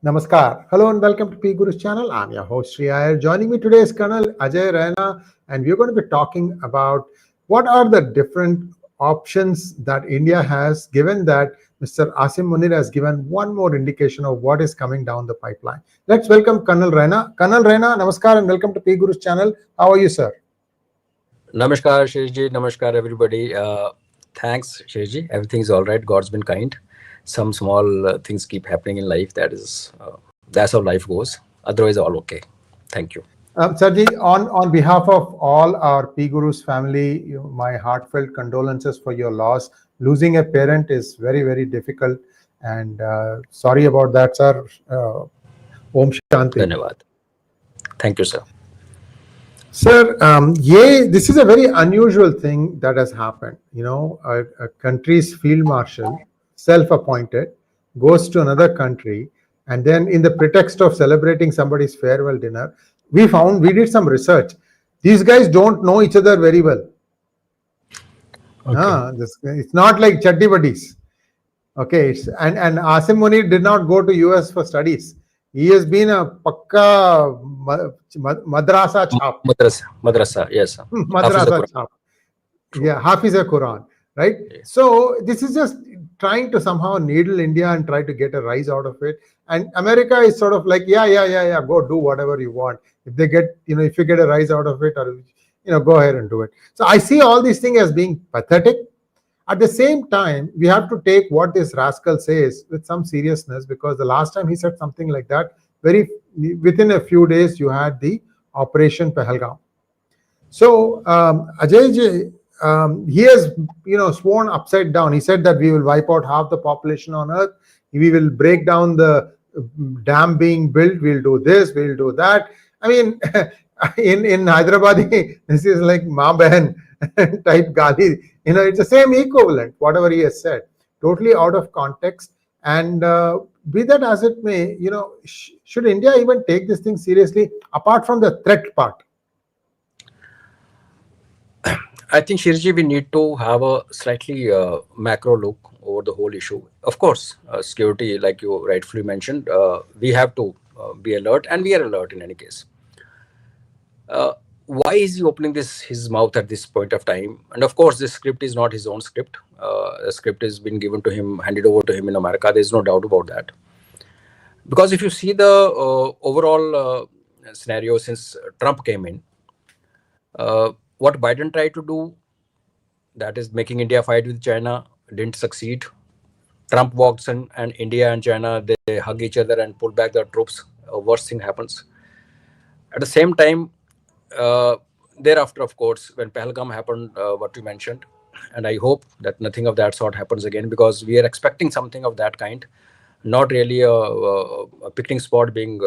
Namaskar. Hello and welcome to P Guru's channel. I'm your host Sri Iyer. Joining me today is Col Ajay Raina, and we're going to be talking about what are the different options that India has, given that Mr. Asim Munir has given one more indication of what is coming down the pipeline. Let's welcome Col Raina. Col Raina, Namaskar and welcome to P Guru's channel. How are you, sir? Namaskar, Shirji. Namaskar, everybody. Thanks, Shirji. Everything's all right. God's been kind. Some small things keep happening in life. That's how life goes. Otherwise, all okay. Thank you. Sarji, on behalf of all our P Guru's family, my heartfelt condolences for your loss. Losing a parent is very, very difficult, and sorry about that, sir. Om Shanti. Dhanyavad. Thank you, sir. Sir, this is a very unusual thing that has happened. A country's field marshal, self-appointed, goes to another country, and then in the pretext of celebrating somebody's farewell dinner, we did some research. These guys don't know each other very well. Okay. It's not like chatti buddies. Okay, and Asim Munir did not go to US for studies. He has been a pakka madrasa chap. Madrasa, yes. Madrasa chap. Yeah, Hafiz Quran, right? Yes. So this is just trying to somehow needle India and try to get a rise out of it. And America is sort of like, yeah, go do whatever you want. If they get, if you get a rise out of it, or go ahead and do it. So I see all these things as being pathetic. At the same time, we have to take what this rascal says with some seriousness, because the last time he said something like that, within a few days, you had the Operation Pahalgam. So Ajay ji, he has sworn upside down. He said that we will wipe out half the population on Earth. We will break down the dam being built. We'll do this. We'll do that. I mean, in Hyderabad, this is like Ma Behan type gali. It's the same equivalent, whatever he has said, totally out of context. And be that as it may, should India even take this thing seriously, apart from the threat part? I think, Shirji, we need to have a slightly macro look over the whole issue. Of course, security, like you rightfully mentioned, we have to be alert, and we are alert in any case. Why is he opening his mouth at this point of time? And of course, this script is not his own script. The script has been given to him, handed over to him in America. There's no doubt about that. Because if you see the overall scenario since Trump came in, what Biden tried to do, that is making India fight with China, didn't succeed. Trump walks in, and India and China, they hug each other and pull back their troops. Worst thing happens. At the same time, thereafter, of course, when Pahalgam happened, what you mentioned, and I hope that nothing of that sort happens again, because we are expecting something of that kind, not really a picnic spot being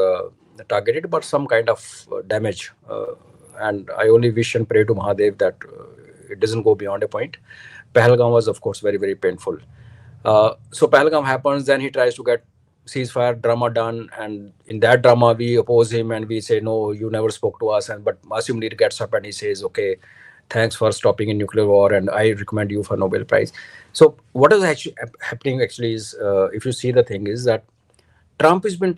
targeted, but some kind of damage. And I only wish and pray to Mahadev that it doesn't go beyond a point. Pahalgam was, of course, very, very painful. So Pahalgam happens, then he tries to get ceasefire drama done, and in that drama we oppose him and we say, no, you never spoke to us. But Asim Munir gets up and he says, okay, thanks for stopping a nuclear war, and I recommend you for Nobel Prize. So what is actually happening actually is, if you see the thing is that Trump has been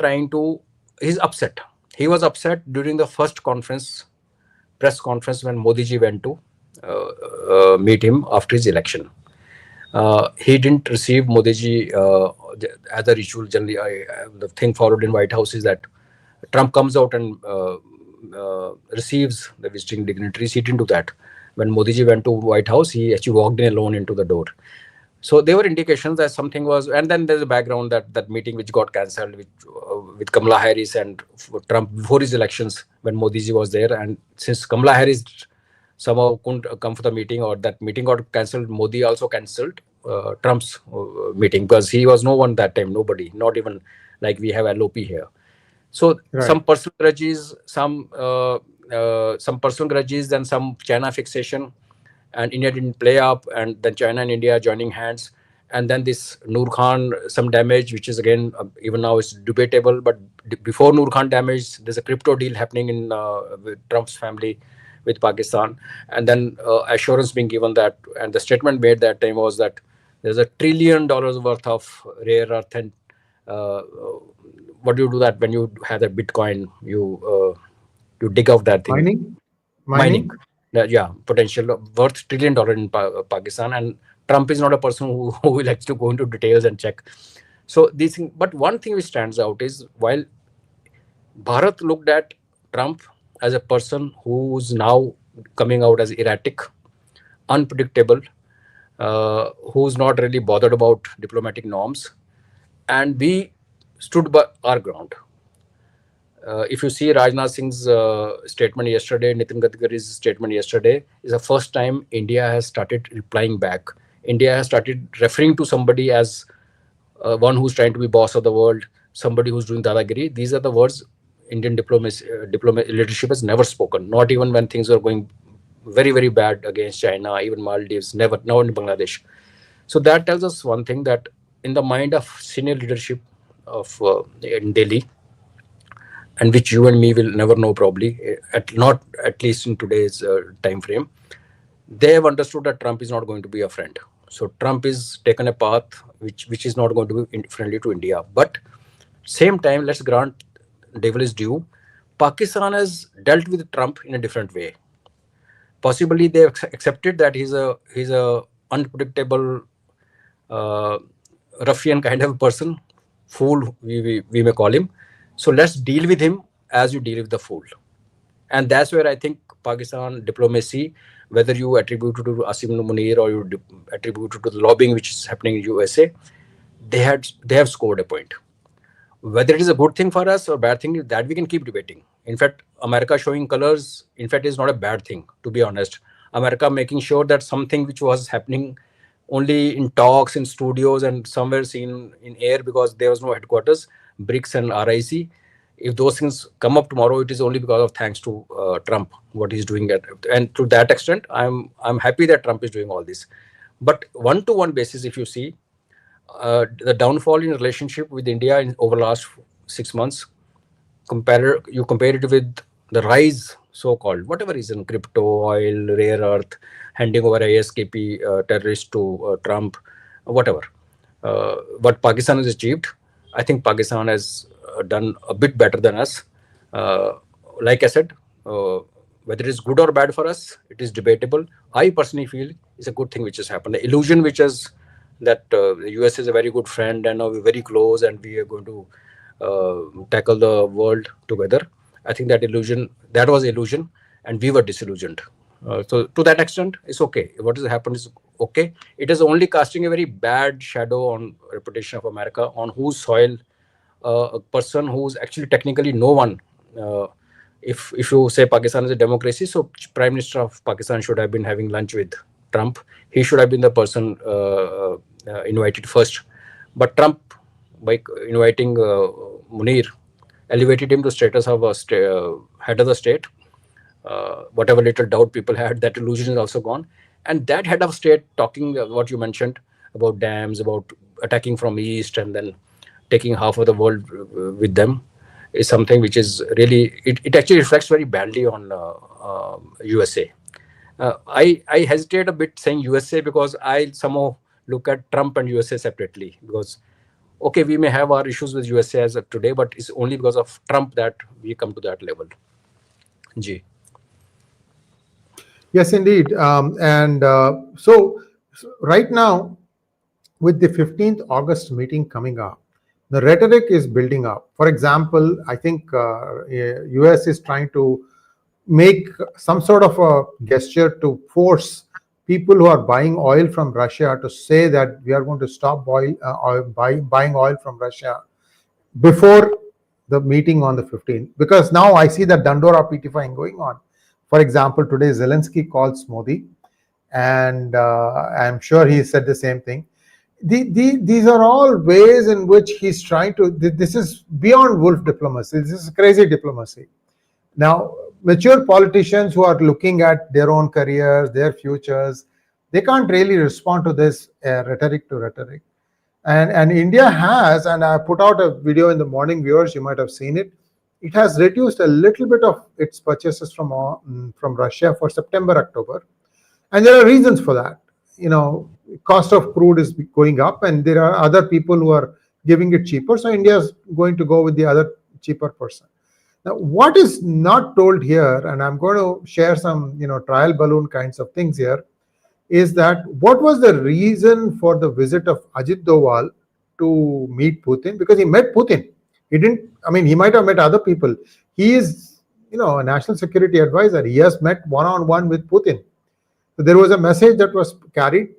he's upset. He was upset during the first press conference when Modi ji went to meet him after his election. He didn't receive Modi ji as a ritual. Generally, the thing followed in White House is that Trump comes out and receives the visiting dignitaries. He didn't do that. When Modi ji went to White House, he actually walked in alone into the door. So there were indications that something was, and then there's a background that meeting which got cancelled with Kamala Harris and Trump before his elections when Modi ji was there. And since Kamala Harris somehow couldn't come for the meeting, or that meeting got cancelled, Modi also cancelled Trump's meeting, because he was no one that time, nobody, not even like we have LOP here. So right. Some personal grudges, then some China fixation, and India didn't play up, and then China and India joining hands, and then this Noor Khan, some damage, which is again even now is debatable. But before Noor Khan damage, there's a crypto deal happening in with Trump's family with Pakistan, and then assurance being given that, and the statement made that time was that there's $1 trillion worth of rare earth and what do you do that when you have a Bitcoin? You dig out that thing. Mining. Yeah, potential worth $1 trillion in Pakistan, and Trump is not a person who will actually go into details and check. So these things, but one thing which stands out is while Bharat looked at Trump as a person who's now coming out as erratic, unpredictable, who's not really bothered about diplomatic norms, and we stood by our ground. If you see Rajnath Singh's statement yesterday, Nitin Gadkari's statement yesterday, is the first time India has started replying back. India has started referring to somebody as one who's trying to be boss of the world, somebody who's doing dadagiri. These are the words Indian leadership has never spoken, not even when things were going very, very bad against China, even Maldives, never, now in Bangladesh. So that tells us one thing, that in the mind of senior leadership of in Delhi, and which you and me will never know probably, not at least in today's time frame, they have understood that Trump is not going to be a friend. So Trump is taken a path which is not going to be friendly to India. But same time, let's grant devil is due. Pakistan has dealt with Trump in a different way. Possibly they have accepted that he's a unpredictable, ruffian kind of person, fool we may call him. So let's deal with him as you deal with the fool. And that's where I think Pakistan diplomacy, whether you attribute it to Asim Munir or you attribute it to the lobbying which is happening in USA, they have scored a point. Whether it is a good thing for us or bad thing, that we can keep debating. In fact, America showing colors, in fact, is not a bad thing, to be honest. America making sure that something which was happening only in talks, in studios, and somewhere seen in air because there was no headquarters, BRICS and RIC. If those things come up tomorrow, it is only because of thanks to Trump, what he's doing. And to that extent, I'm happy that Trump is doing all this. But one-to-one basis, if you see, the downfall in relationship with India over the last 6 months, you compare it with the rise, so-called, whatever reason, crypto, oil, rare earth, handing over ASKP terrorists to Trump, whatever. What Pakistan has achieved, I think Pakistan has done a bit better than us. Like I said, whether it is good or bad for us, it is debatable. I personally feel it's a good thing which has happened. The illusion which is that the US is a very good friend and now we're very close and we are going to tackle the world together. I think that was illusion, and we were disillusioned. So to that extent, it's okay. What has happened is okay. It is only casting a very bad shadow on reputation of America, on whose soil a person who's actually technically no one. If you say Pakistan is a democracy, so Prime Minister of Pakistan should have been having lunch with Trump. He should have been the person invited first. But Trump, by inviting Munir, elevated him to status of a head of the state. Whatever little doubt people had, that illusion is also gone. And that head of state talking what you mentioned about dams, about attacking from east and then taking half of the world with them, is something which is really, it actually reflects very badly on USA. I hesitate a bit saying USA because I somehow look at Trump and USA separately, because okay, we may have our issues with USA as of today, but it's only because of Trump that we come to that level. Ji. Yes, indeed. So right now, with the 15th August meeting coming up, the rhetoric is building up. For example, I think US is trying to make some sort of a gesture to force people who are buying oil from Russia to say that we are going to stop buying oil from Russia before the meeting on the 15th. Because now I see that Dandora petifying going on. For example, today Zelensky calls Modi, and I'm sure he said the same thing. These are all ways in which he's trying to, this is beyond wolf diplomacy. This is crazy diplomacy. Now, mature politicians who are looking at their own careers, their futures, they can't really respond to this rhetoric to rhetoric. And India has, and I put out a video in the morning, viewers, you might have seen it. It has reduced a little bit of its purchases from Russia for September, October. And there are reasons for that. Cost of crude is going up, and there are other people who are giving it cheaper. So India is going to go with the other cheaper person. Now, what is not told here, and I'm going to share some, trial balloon kinds of things here, is that what was the reason for the visit of Ajit Doval to meet Putin? Because he met Putin. He didn't, he might have met other people. He is, a national security advisor. He has met one-on-one with Putin. So there was a message that was carried.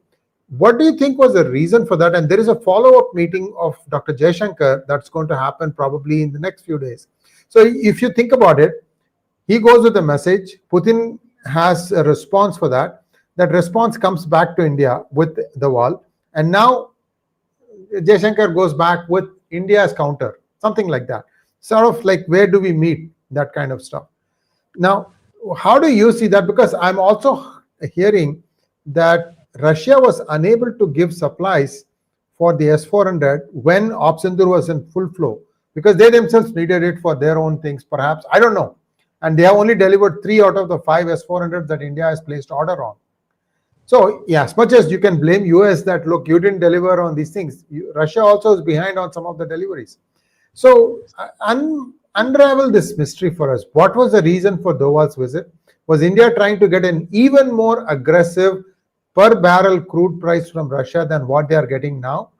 What do you think was the reason for that? And there is a follow-up meeting of Dr. Jaishankar that's going to happen probably in the next few days. So if you think about it, he goes with a message. Putin has a response for that. That response comes back to India with the wall. And now Jaishankar goes back with India's counter, something like that. Sort of like, where do we meet? That kind of stuff. Now, how do you see that? Because I'm also hearing that Russia was unable to give supplies for the S-400 when Op-Sindur was in full flow, because they themselves needed it for their own things, perhaps. I don't know. And they have only delivered 3 out of the 5 S-400s that India has placed order on. So, yeah, as much as you can blame US that, look, you didn't deliver on these things, Russia also is behind on some of the deliveries. So, unravel this mystery for us. What was the reason for Doval's visit? Was India trying to get an even more aggressive per barrel crude price from Russia than what they are getting now?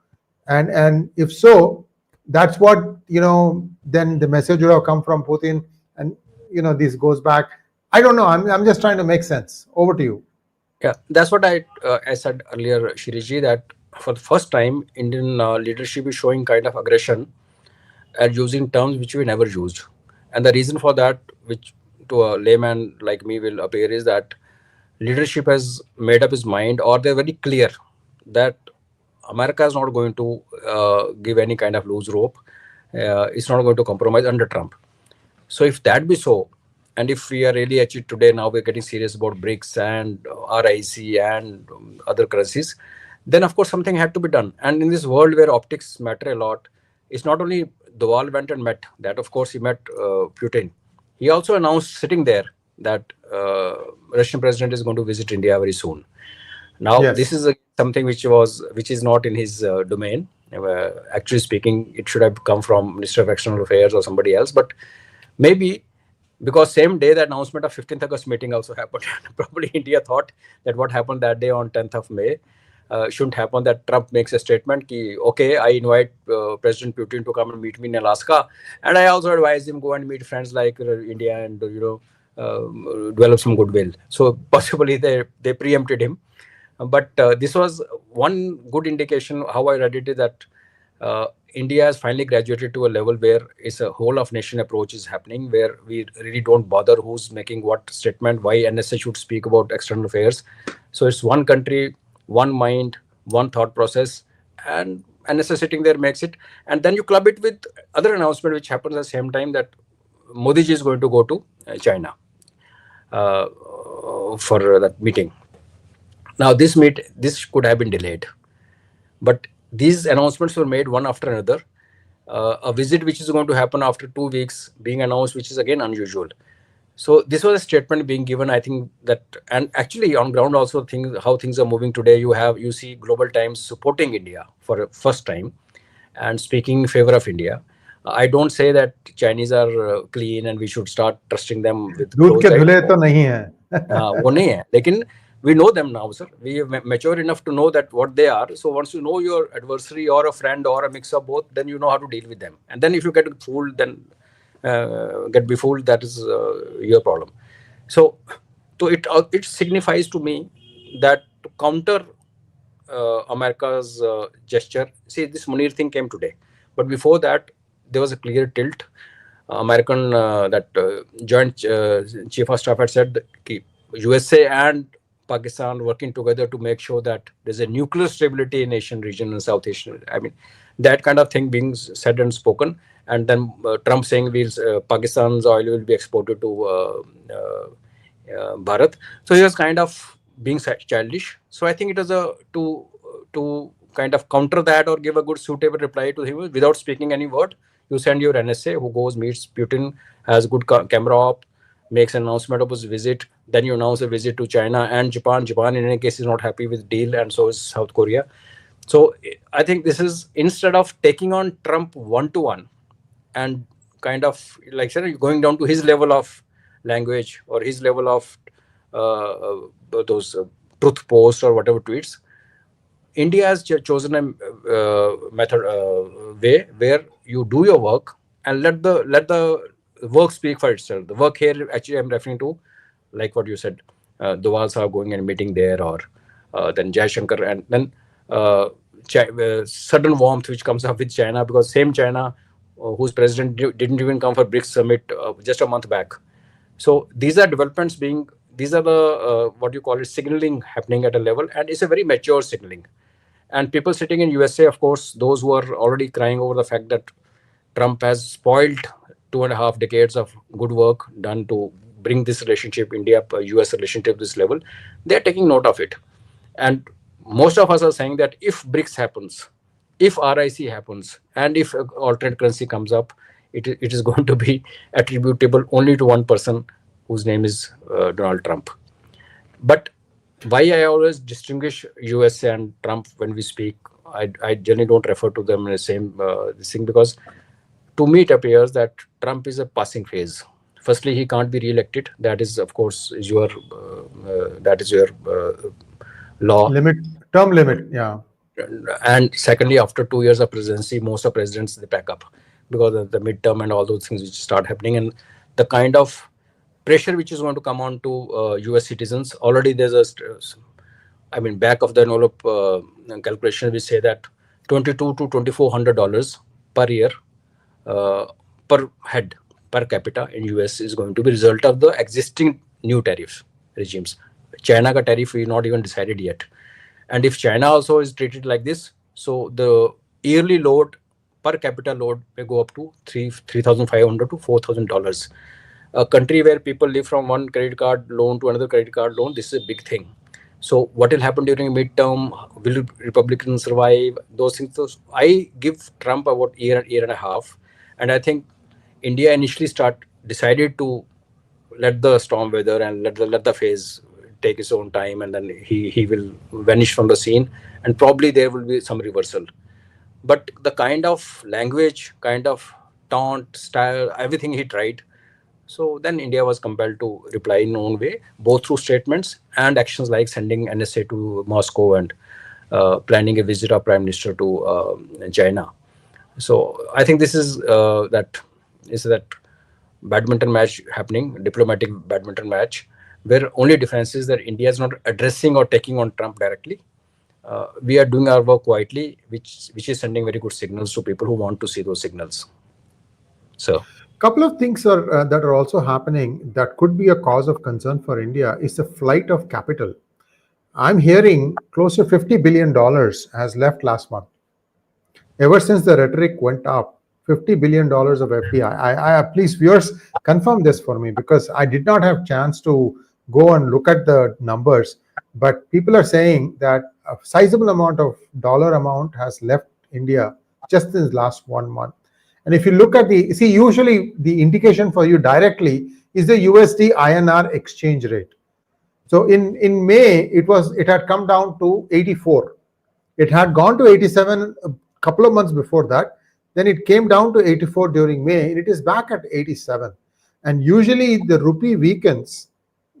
And if so, that's what, then the message would have come from Putin, and, this goes back. I don't know. I'm just trying to make sense. Over to you. Yeah, that's what I said earlier, Shiriji, that for the first time, Indian leadership is showing kind of aggression and using terms which we never used. And the reason for that, which to a layman like me will appear, is that leadership has made up his mind, or they're very clear that America is not going to give any kind of loose rope. It's not going to compromise under Trump. So if that be so, and if we are really actually today, now we're getting serious about BRICS and RIC and other currencies, then of course something had to be done. And in this world where optics matter a lot, it's not only Doval went and met, that of course he met Putin. He also announced sitting there that Russian president is going to visit India very soon. Now, yes, this is something which is not in his domain. Actually speaking, it should have come from Minister of External Affairs or somebody else. But maybe because same day the announcement of 15th August meeting also happened. Probably India thought that what happened that day on 10th of May shouldn't happen, that Trump makes a statement ki, okay, I invite President Putin to come and meet me in Alaska, and I also advise him go and meet friends like India and develop some goodwill. So possibly they preempted him. But this was one good indication. How I read it is that India has finally graduated to a level where it's a whole of nation approach is happening, where we really don't bother who's making what statement, why NSA should speak about external affairs. So it's one country, one mind, one thought process, and NSA sitting there makes it. And then you club it with other announcement which happens at the same time, that Modi ji is going to go to China for that meeting. Now this could have been delayed, but these announcements were made one after another. A visit which is going to happen after 2 weeks being announced, which is again unusual. So this was a statement being given. I think that, and actually on ground also how things are moving today. You see Global Times supporting India for the first time and speaking in favor of India. I don't say that Chinese are clean and we should start trusting them with दूध के धुले तो नहीं है. वो नहीं है, लेकिन we know them now, sir. We are mature enough to know that what they are. So once you know your adversary or a friend or a mix of both, then you know how to deal with them. And then if you get fooled, then get befooled, that is your problem. So it signifies to me that to counter America's gesture, see, this Munir thing came today, but before that there was a clear tilt. American Joint Chief of Staff had said that USA and Pakistan working together to make sure that there's a nuclear stability in Asian region and South Asian. I mean, that kind of thing being said and spoken, and then Trump saying Pakistan's oil will be exported to Bharat. So he was kind of being childish. So I think it was to kind of counter that or give a good suitable reply to him without speaking any word. You send your NSA who goes, meets Putin, has good camera op, makes an announcement of his visit. Then you announce a visit to China and Japan. Japan in any case is not happy with the deal, and so is South Korea. So I think this is, instead of taking on Trump one-to-one and kind of like going down to his level of language or his level of those truth posts or whatever tweets, India has chosen a method way where you do your work and let the work speak for itself. The work here, actually, I'm referring to, like what you said, Doval are going and meeting there, or then Jai Shankar, and then sudden warmth which comes up with China, because same China whose president didn't even come for BRICS summit just a month back. So these are developments being, these are the what you call it, signaling happening at a level, and it's a very mature signaling. And people sitting in USA, of course, those who are already crying over the fact that Trump has spoiled 2.5 decades of good work done to bring this relationship, India US relationship, this level, they are taking note of it. And most of us are saying that if BRICS happens, if RIC happens, and if alternate currency comes up, it is going to be attributable only to one person, whose name is Donald Trump. But why I always distinguish USA and Trump when we speak, I generally don't refer to them in the same this thing, because to me it appears that Trump is a passing phase. Firstly, he can't be re-elected. That is, of course, is your law. Term limit, yeah. And secondly, after 2 years of presidency, most of presidents, they pack up because of the midterm and all those things which start happening, and the kind of pressure which is going to come on to US citizens. Already there's back of the envelope calculation, we say that $2,200 to $2,400 per year per head per capita in US is going to be result of the existing new tariff regimes. China ka tariff we not even decided yet. And if China also is treated like this, so the yearly load, per capita load, may go up to $3,500 to $4,000. A country where people live from one credit card loan to another credit card loan, this is a big thing. So what will happen during midterm? Will Republicans survive? Those things. So I give Trump about year and a half, and I think India initially decided to let the storm weather and let the phase take its own time, and then he will vanish from the scene, and probably there will be some reversal. But the kind of language, kind of taunt style, everything he tried, so then India was compelled to reply in own way, both through statements and actions like sending NSA to Moscow and planning a visit of Prime Minister to China. So I think this is that badminton match happening, diplomatic badminton match, where only difference is that India is not addressing or taking on Trump directly. We are doing our work quietly, which is sending very good signals to people who want to see those signals. So, couple of things that are also happening that could be a cause of concern for India is the flight of capital. I'm hearing close to $50 billion has left last month. Ever since the rhetoric went up, $50 billion of FDI. Please, viewers, confirm this for me, because I did not have chance to go and look at the numbers. But people are saying that a sizable amount of dollar amount has left India just in the last 1 month. And if you look at usually the indication for you directly is the USD-INR exchange rate. So in May, it had come down to 84. It had gone to 87 a couple of months before that. Then it came down to 84 during May, and it is back at 87. And usually the rupee weakens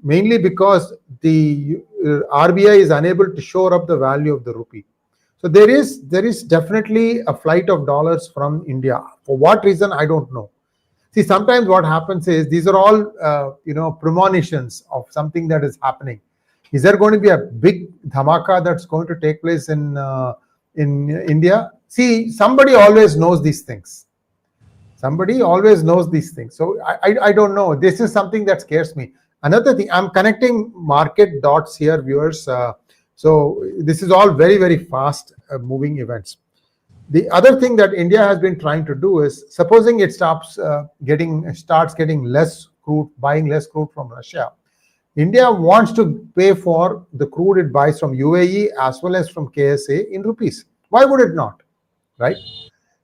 mainly because the RBI is unable to shore up the value of the rupee. So there is definitely a flight of dollars from India. For what reason, I don't know. See, sometimes what happens is these are all premonitions of something that is happening. Is there going to be a big dhamaka that's going to take place in India? See, somebody always knows these things. Somebody always knows these things. So I don't know. This is something that scares me. Another thing, I'm connecting market dots here, viewers. So this is all very, very fast moving events. The other thing that India has been trying to do is, supposing it starts getting less crude, buying less crude from Russia, India wants to pay for the crude it buys from UAE as well as from KSA in rupees. Why would it not? Right?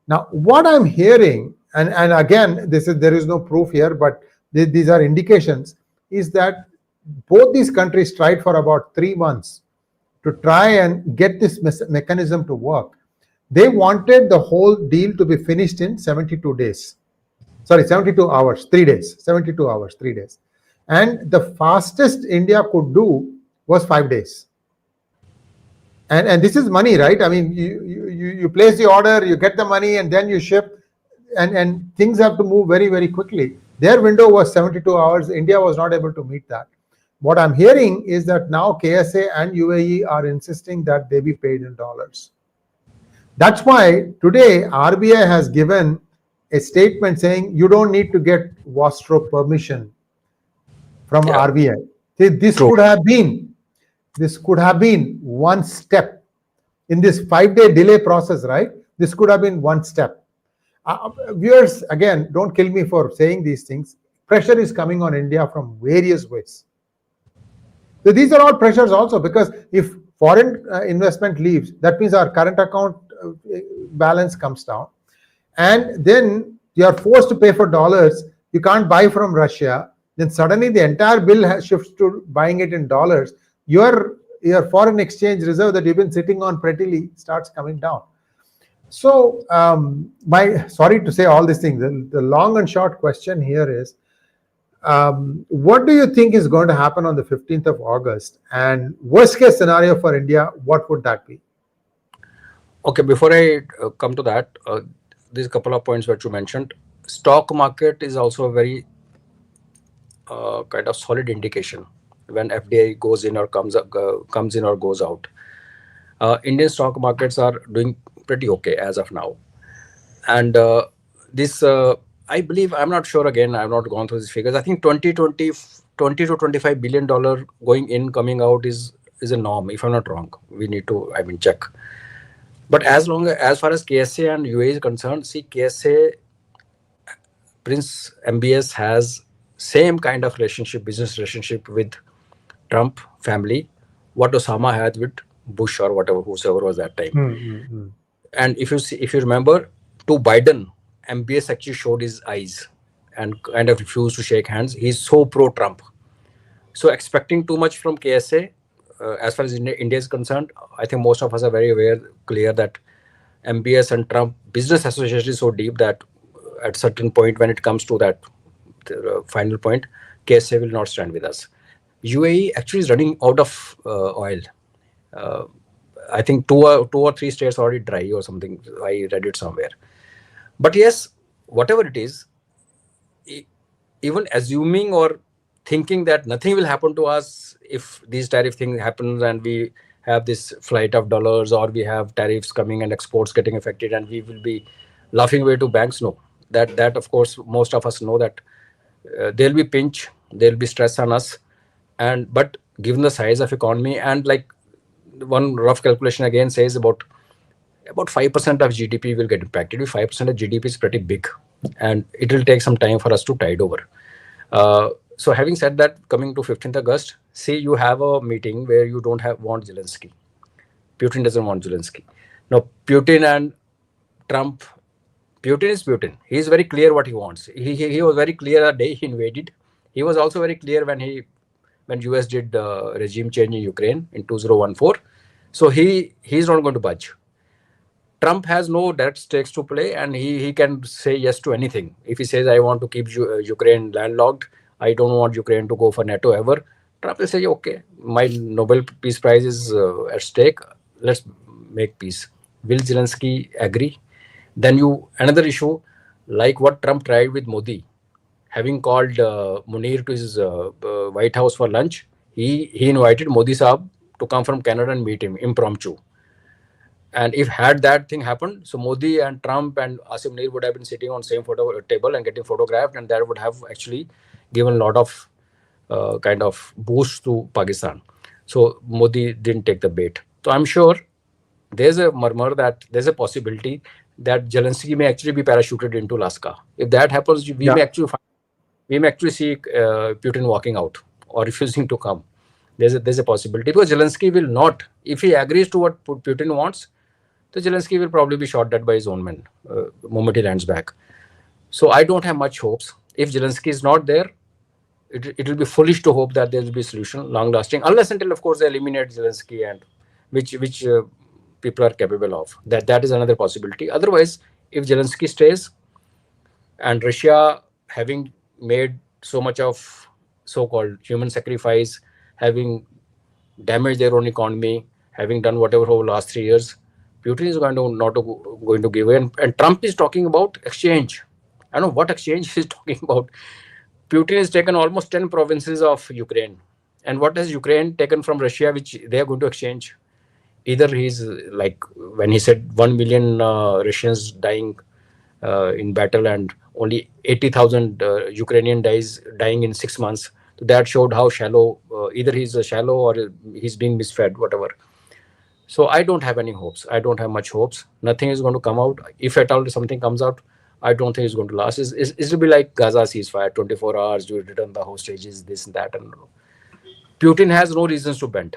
Now, what I'm hearing, and again, there is no proof here, but these are indications, is that both these countries tried for about 3 months to try and get this mechanism to work. They wanted the whole deal to be finished in 72 days. Sorry, 72 hours, 3 days. 72 hours, 3 days. And the fastest India could do was 5 days. And this is money, right? I mean, you place the order, you get the money, and then you ship, and things have to move very, very quickly. Their window was 72 hours. India was not able to meet that. What I'm hearing is that now KSA and UAE are insisting that they be paid in dollars. That's why today RBI has given a statement saying you don't need to get Vostro permission from RBI. See, this could have been one step in this 5-day delay process, right? This could have been one step. Viewers, again, don't kill me for saying these things. Pressure is coming on India from various ways. So these are all pressures also, because if foreign investment leaves, that means our current account balance comes down, and then you are forced to pay for dollars. You can't buy from Russia. Then suddenly the entire bill shifts to buying it in dollars. Your foreign exchange reserve that you've been sitting on prettily starts coming down. So sorry to say all these things. The long and short question here is, what do you think is going to happen on the 15th of August? And worst case scenario for India, what would that be? Okay, before I come to that, there's a couple of points that you mentioned. Stock market is also a very kind of solid indication when FDI goes in or comes in or goes out. Indian stock markets are doing pretty okay as of now. And this, I believe, I'm not sure, again, I've not gone through these figures. I think 20 to $25 billion going in, coming out is a norm, if I'm not wrong. We need to, check. But as far as KSA and UAE is concerned, see, KSA, Prince MBS has same kind of business relationship with Trump family, what Osama had with Bush or whosoever was that time. And if you remember, to Biden, MBS actually showed his eyes and kind of refused to shake hands. He's so pro-Trump. So expecting too much from KSA, as far as India is concerned, I think most of us are very clear that MBS and Trump business association is so deep that at a certain point, when it comes to that final point, KSA will not stand with us. UAE actually is running out of oil. I think two or three states already dry or something. I read it somewhere. But yes, whatever it is, even assuming or thinking that nothing will happen to us if these tariff things happen and we have this flight of dollars, or we have tariffs coming and exports getting affected and we will be laughing away to banks, no. That of course, most of us know that there'll be pinch, there'll be stress on us. But given the size of economy, and like one rough calculation again says about 5% of GDP will get impacted. 5% of GDP is pretty big, and it will take some time for us to tide over. So having said that, coming to 15th August, see, you have a meeting where you don't want Zelensky. Putin doesn't want Zelensky. Now, Putin and Trump, Putin is Putin. He is very clear what he wants. He was very clear the day he invaded. He was also very clear when US did regime change in Ukraine in 2014. So he's not going to budge. Trump has no direct stakes to play, and he can say yes to anything. If he says, I want to keep Ukraine landlocked, I don't want Ukraine to go for NATO ever, Trump will say, okay, my Nobel Peace Prize is at stake. Let's make peace. Will Zelensky agree? Then another issue, like what Trump tried with Modi, having called Munir to his White House for lunch, he invited Modi Saab to come from Canada and meet him impromptu. And if had that thing happened, so Modi and Trump and Asim Munir would have been sitting on same photo table and getting photographed, and that would have actually given a lot of kind of boost to Pakistan. So Modi didn't take the bait. So I'm sure there's a murmur that there's a possibility that Zelensky may actually be parachuted into Alaska. If that happens, we may actually see Putin walking out or refusing to come. There's a possibility, because Zelensky will not, if he agrees to what Putin wants, so Zelensky will probably be shot dead by his own men the moment he lands back. So I don't have much hopes. If Zelensky is not there, it will be foolish to hope that there will be a solution, long-lasting, unless until, of course, they eliminate Zelensky and which people are capable of. That is another possibility. Otherwise, if Zelensky stays and Russia, having made so much of so-called human sacrifice, having damaged their own economy, having done whatever over the last 3 years, Putin is going to give in. And Trump is talking about exchange. I don't know what exchange he's talking about. Putin has taken almost 10 provinces of Ukraine. And what has Ukraine taken from Russia, which they are going to exchange? Either he's like when he said 1 million Russians dying in battle and only 80,000 Ukrainian dying in 6 months. So that showed how shallow, either he's shallow or he's being misfed, whatever. So I don't have any hopes. I don't have much hopes. Nothing is going to come out. If at all something comes out, I don't think it's going to last. It will be like Gaza ceasefire, 24 hours, you return the hostages, this and that. And Putin has no reasons to bend.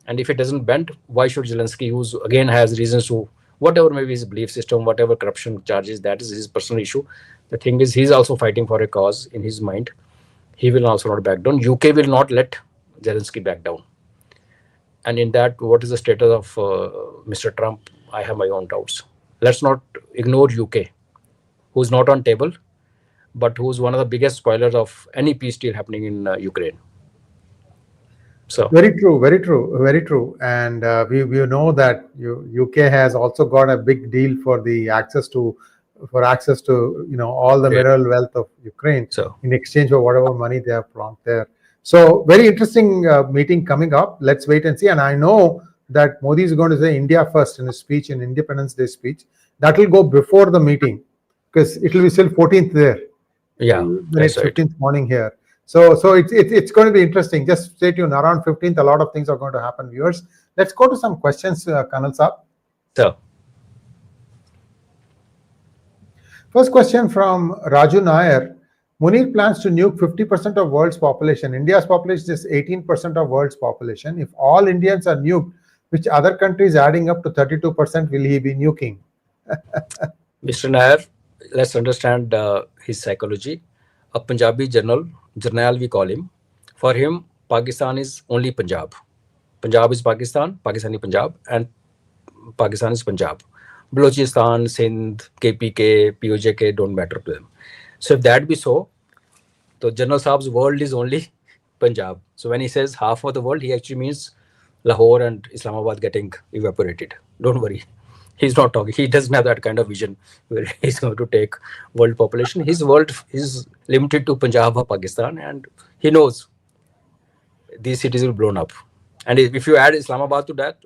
And if it doesn't bend, why should Zelensky, who again has reasons to, whatever maybe his belief system, whatever corruption charges, that is his personal issue. The thing is, he's also fighting for a cause in his mind. He will also not back down. UK will not let Zelensky back down. And in that, what is the status of Mr. Trump? I have my own doubts. Let's not ignore UK, who's not on table, but who's one of the biggest spoilers of any peace deal happening in Ukraine. So very true, very true, very true. And we know that UK has also got a big deal for the access to all the mineral wealth of Ukraine, so in exchange for whatever money they have plonked there. So very interesting meeting coming up. Let's wait and see. And I know that Modi is going to say India first in his speech, in Independence Day speech. That will go before the meeting because it will be still 14th there. Yeah, when it's 15th morning here. So it's going to be interesting. Just stay tuned. Around 15th, a lot of things are going to happen, viewers. Let's go to some questions, Kanal Saab. So first question from Raju Nair. Munir plans to nuke 50% of world's population. India's population is 18% of world's population. If all Indians are nuked, which other countries adding up to 32% will he be nuking? Mr. Nair, let's understand his psychology. A Punjabi Jarnail we call him. For him, Pakistan is only Punjab. Punjab is Pakistan, Pakistan is Punjab, and Pakistan is Punjab. Balochistan, Sindh, KPK, POJK don't matter to them. So if that be so, General Saab's world is only Punjab. So when he says half of the world, he actually means Lahore and Islamabad getting evaporated. Don't worry. He's not talking. He doesn't have that kind of vision where he's going to take world population. His world is limited to Punjab or Pakistan, and he knows these cities will blown up. And if you add Islamabad to that,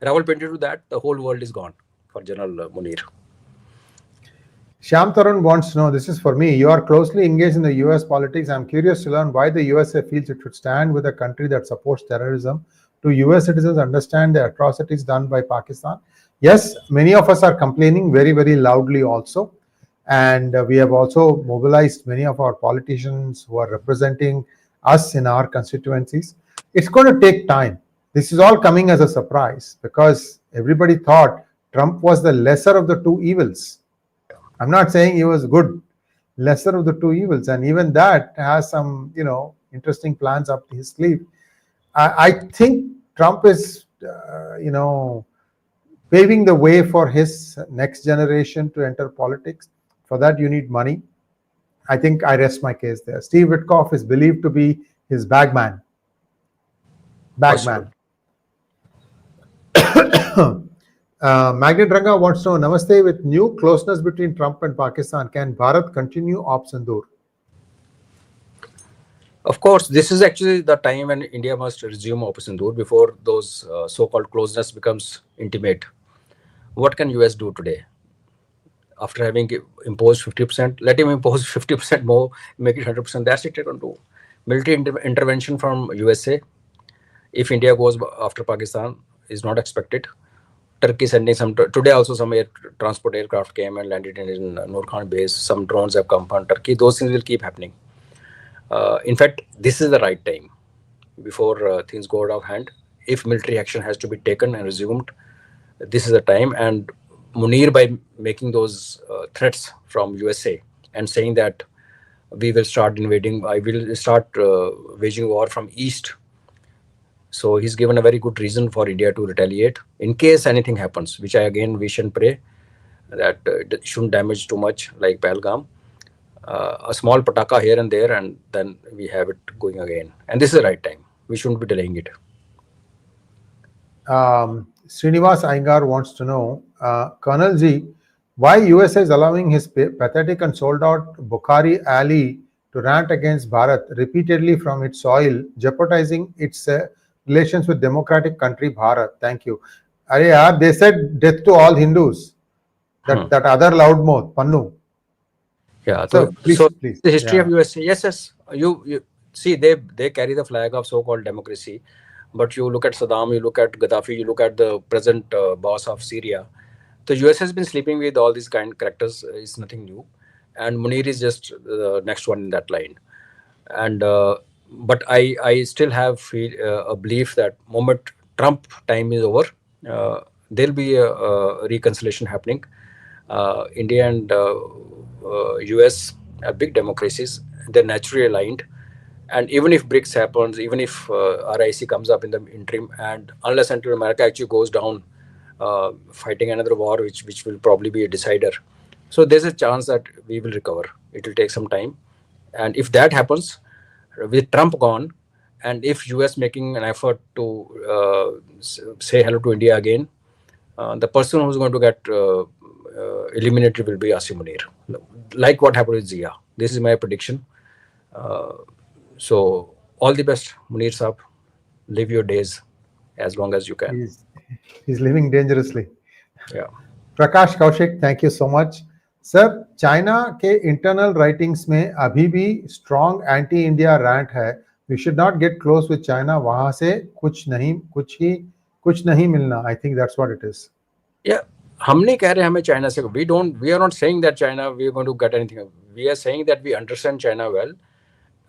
Rawalpindi to that, the whole world is gone for General Munir. Shyam Tarun wants to know, this is for me, you are closely engaged in the US politics. I'm curious to learn why the USA feels it should stand with a country that supports terrorism. Do US citizens understand the atrocities done by Pakistan? Yes, many of us are complaining very, very loudly also. And we have also mobilized many of our politicians who are representing us in our constituencies. It's going to take time. This is all coming as a surprise because everybody thought Trump was the lesser of the two evils. I'm not saying he was good, lesser of the two evils. And even that has some, interesting plans up his sleeve. I think Trump is, paving the way for his next generation to enter politics. For that, you need money. I think I rest my case there. Steve Witkoff is believed to be his bagman. Magnet Ranga wants to know, Namaste, with new closeness between Trump and Pakistan, can Bharat continue Op Sindoor? Of course, this is actually the time when India must resume Op Sindoor before those so-called closeness becomes intimate. What can US do today? After having imposed 50%, let him impose 50% more, make it 100%. That's it they can do. Military intervention from USA, if India goes after Pakistan, is not expected. Turkey sending some, today also some transport aircraft came and landed in Noor Khan base. Some drones have come from Turkey. Those things will keep happening. In fact, this is the right time before things go out of hand. If military action has to be taken and resumed, this is the time. And Munir, by making those threats from USA and saying that we will start invading, I will start waging war from east, So he's given a very good reason for India to retaliate in case anything happens, which I again wish and pray that it shouldn't damage too much like Pahalgam. A small pataka here and there, and then we have it going again. And this is the right time. We shouldn't be delaying it. Srinivas Iyengar wants to know, Colonel G, why USA is allowing his pathetic and sold out Bukhari ally to rant against Bharat repeatedly from its soil, jeopardizing its relations with democratic country Bharat. Thank you. Arey yaar, they said death to all Hindus. That other loudmouth, Pannu. Yeah. So please. The history Yeah. of USA. Yes. You see, they carry the flag of so-called democracy, but you look at Saddam, you look at Gaddafi, you look at the present boss of Syria. The US has been sleeping with all these kind of characters. It's nothing new, and Munir is just the next one in that line. And but I still have a belief that moment Trump time is over, there'll be a reconciliation happening. India and US are big democracies; they're naturally aligned. And even if BRICS happens, even if RIC comes up in the interim, and unless until America actually goes down, fighting another war, which will probably be a decider. So there's a chance that we will recover. It will take some time, and if that happens, with Trump gone, and if US making an effort to say hello to India again, the person who's going to get eliminated will be Asim Munir, like what happened with Zia. This is my prediction. So all the best, Munir Saab. Live your days as long as you can. He's living dangerously. Yeah. Prakash Kaushik, thank you so much. Sir, China के internal writings में अभी भी strong anti India rant है. We should not get close with China. वहां से कुछ नहीं मिलना. I think that's what it is. या हम नहीं कह रहे हमें चाइना से. We are not saying that China we are going to get anything. We are saying that we understand China well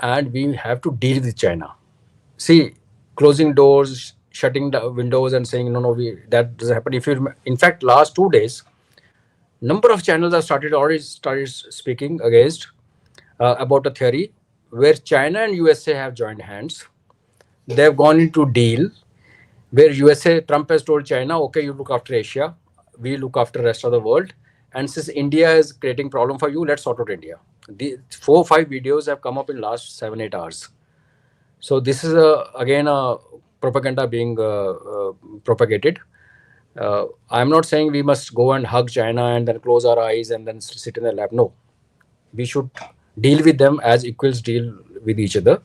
and we have to deal with China. See, closing doors, shutting the windows and saying no, that doesn't happen. If you, in fact, last 2 days, number of channels have already started speaking against about a theory where China and USA have joined hands. They have gone into deal where Trump has told China, okay, you look after Asia, we look after the rest of the world, and since India is creating problem for you, let's sort out India. The 4 or 5 videos have come up in last 7-8 hours. So this is again a propaganda being propagated. I'm not saying we must go and hug China and then close our eyes and then sit in their lap. No, we should deal with them as equals deal with each other,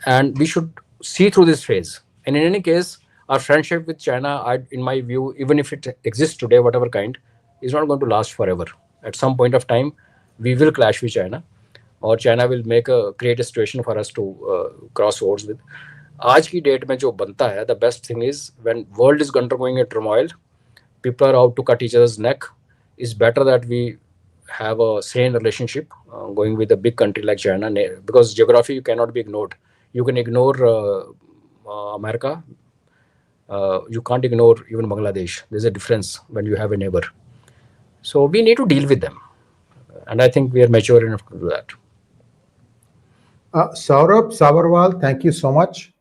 and we should see through this phase. And in any case, our friendship with China, in my view, even if it exists today, whatever kind, is not going to last forever. At some point of time, we will clash with China, or China will create a situation for us to cross swords with. आज की date में जो बनता है, the best thing is when world is undergoing a turmoil, people are out to cut each other's neck. It's better that we have a sane relationship going with a big country like China, because geography you cannot be ignored. You can ignore America. You can't ignore even Bangladesh. There's a difference when you have a neighbor. So we need to deal with them. And I think we are mature enough to do that. Saurabh Sabarwal, thank you so much.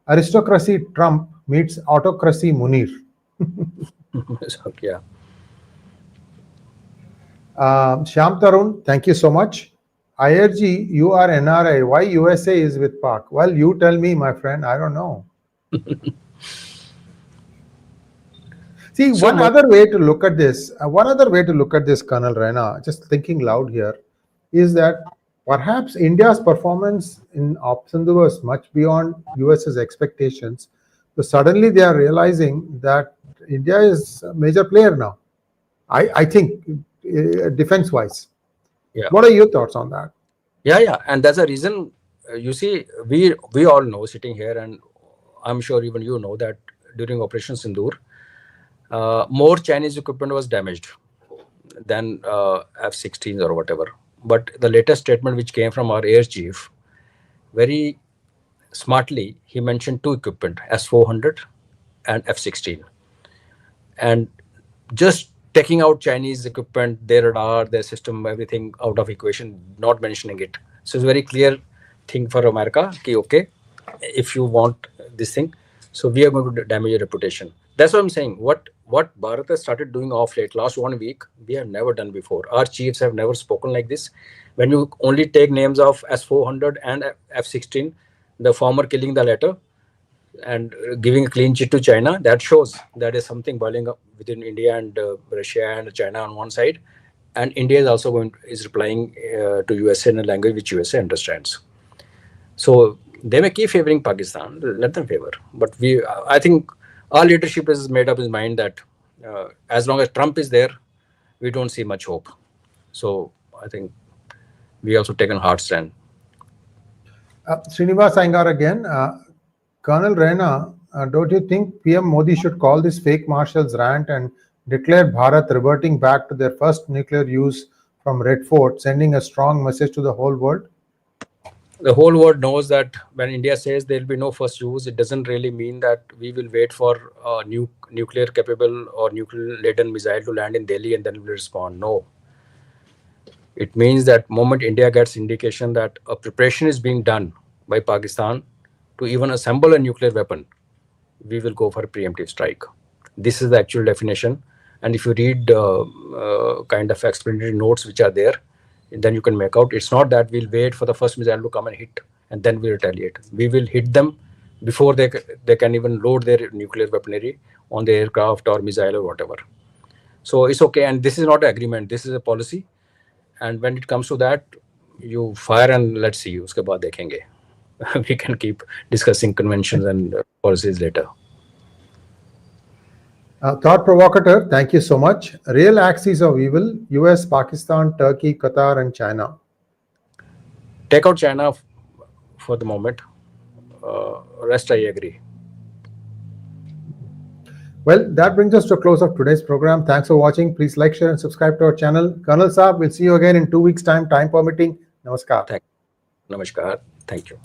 Aristocracy Trump meets autocracy Munir. Yeah. Shyam Tarun, thank you so much. IRG, you are NRI. Why USA is with Pak? Well, you tell me, my friend. I don't know. See, one other way to look at this, Colonel Raina, just thinking loud here, is that perhaps India's performance in Op Sindhu was much beyond US's expectations. So suddenly they are realizing that India is a major player now. I think, defense-wise. Yeah. What are your thoughts on that? Yeah. And that's a reason, you see, we all know sitting here, and I'm sure even you know that during Operation Sindoor, more Chinese equipment was damaged than F-16s or whatever. But the latest statement which came from our air chief, very smartly, he mentioned 2 equipment, S-400 and F-16. And just taking out Chinese equipment, their radar, their system, everything out of equation, not mentioning it. So it's a very clear thing for America, okay, if you want this thing, So we are going to damage your reputation. That's what I'm saying. What Bharat has started doing off late, last 1 week, we have never done before. Our chiefs have never spoken like this. When you only take names of S-400 and F-16, the former killing the latter, and giving a clean chit to China, that shows there is something boiling up within India and Russia and China on one side, and India is also is replying to USA in a language which USA understands. So they may keep favoring Pakistan, let them favor. But I think our leadership has made up his mind that as long as Trump is there, we don't see much hope. So I think we also taken a hard stand. Srinivas Iyengar again. Colonel Raina, don't you think PM Modi should call this fake marshals Rant and declare Bharat reverting back to their first nuclear use from Red Fort, sending a strong message to the whole world? The whole world knows that when India says there will be no first use, it doesn't really mean that we will wait for a nuclear capable or nuclear laden missile to land in Delhi and then we'll respond. No. It means that moment India gets indication that a preparation is being done by Pakistan to even assemble a nuclear weapon, we will go for a preemptive strike. This is the actual definition. And if you read kind of explanatory notes which are there, then you can make out it's not that we'll wait for the first missile to come and hit and then we retaliate. We will hit them before they can even load their nuclear weaponry on the aircraft or missile or whatever. So it's okay. And this is not an agreement. This is a policy. And when it comes to that, you fire and let's see. Uske baad dekhenge. We can keep discussing conventions and policies later. Thought provocateur, thank you so much. Real axes of evil: US, Pakistan, Turkey, Qatar, and China. Take out China for the moment. Rest, I agree. Well, that brings us to a close of today's program. Thanks for watching. Please like, share, and subscribe to our channel. Colonel Saab, we'll see you again in 2 weeks' time permitting. Namaskar. Namaskar. Thank you.